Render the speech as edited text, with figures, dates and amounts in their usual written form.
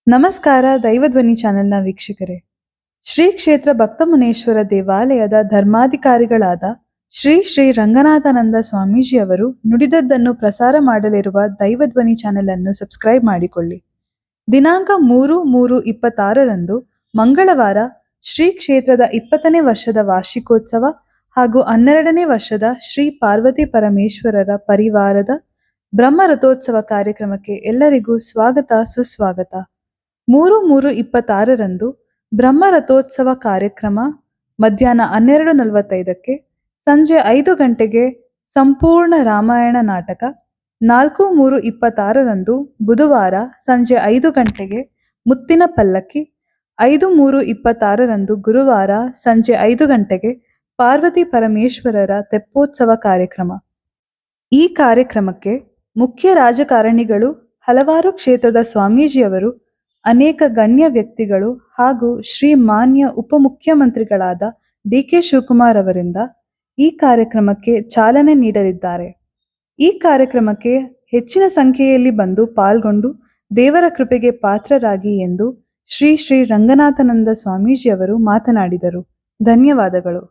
ನಮಸ್ಕಾರ ದೈವಧ್ವನಿ ಚಾನೆಲ್ನ ವೀಕ್ಷಕರೇ. ಶ್ರೀ ಕ್ಷೇತ್ರ ಭಕ್ತಮುನೇಶ್ವರ ದೇವಾಲಯದ ಧರ್ಮಾಧಿಕಾರಿಗಳಾದ ಶ್ರೀ ಶ್ರೀ ರಂಗನಾಥಾನಂದ ಸ್ವಾಮೀಜಿಯವರು ನುಡಿದದ್ದನ್ನು ಪ್ರಸಾರ ಮಾಡಲಿರುವ ದೈವಧ್ವನಿ ಚಾನೆಲ್ ಅನ್ನು ಸಬ್ಸ್ಕ್ರೈಬ್ ಮಾಡಿಕೊಳ್ಳಿ. ದಿನಾಂಕ 3/3/26ರಂದು ಮಂಗಳವಾರ ಶ್ರೀ ಕ್ಷೇತ್ರದ 20ನೇ ವರ್ಷದ ವಾರ್ಷಿಕೋತ್ಸವ ಹಾಗೂ 12ನೇ ವರ್ಷದ ಶ್ರೀ ಪಾರ್ವತಿ ಪರಮೇಶ್ವರರ ಪರಿವಾರದ ಬ್ರಹ್ಮ ರಥೋತ್ಸವ ಕಾರ್ಯಕ್ರಮಕ್ಕೆ ಎಲ್ಲರಿಗೂ ಸ್ವಾಗತ ಸುಸ್ವಾಗತ. 3/3/26ರಂದು ಬ್ರಹ್ಮ ರಥೋತ್ಸವ ಕಾರ್ಯಕ್ರಮ ಮಧ್ಯಾಹ್ನ 12:45ಕ್ಕೆ, ಸಂಜೆ 5 ಗಂಟೆಗೆ ಸಂಪೂರ್ಣ ರಾಮಾಯಣ ನಾಟಕ. 4/3/26ರಂದು ಬುಧವಾರ ಸಂಜೆ 5 ಗಂಟೆಗೆ ಮುತ್ತಿನ ಪಲ್ಲಕ್ಕಿ. 5/3/26ರಂದು ಗುರುವಾರ ಸಂಜೆ 5 ಗಂಟೆಗೆ ಪಾರ್ವತಿ ಪರಮೇಶ್ವರರ ತೆಪ್ಪೋತ್ಸವ ಕಾರ್ಯಕ್ರಮ. ಈ ಕಾರ್ಯಕ್ರಮಕ್ಕೆ ಮುಖ್ಯ ರಾಜಕಾರಣಿಗಳು, ಹಲವಾರು ಕ್ಷೇತ್ರದ ಸ್ವಾಮೀಜಿಯವರು, ಅನೇಕ ಗಣ್ಯ ವ್ಯಕ್ತಿಗಳು ಹಾಗೂ ಶ್ರೀ ಮಾನ್ಯ ಉಪಮುಖ್ಯಮಂತ್ರಿಗಳಾದ ಡಿ.ಕೆ. ಶಿವಕುಮಾರ್ ಅವರಿಂದ ಈ ಕಾರ್ಯಕ್ರಮಕ್ಕೆ ಚಾಲನೆ ನೀಡಲಿದ್ದಾರೆ. ಈ ಕಾರ್ಯಕ್ರಮಕ್ಕೆ ಹೆಚ್ಚಿನ ಸಂಖ್ಯೆಯಲ್ಲಿ ಬಂದು ಪಾಲ್ಗೊಂಡು ದೇವರ ಕೃಪೆಗೆ ಪಾತ್ರರಾಗಿ ಎಂದು ಶ್ರೀ ಶ್ರೀ ರಂಗನಾಥಾನಂದ ಸ್ವಾಮೀಜಿಯವರು ಮಾತನಾಡಿದರು. ಧನ್ಯವಾದಗಳು.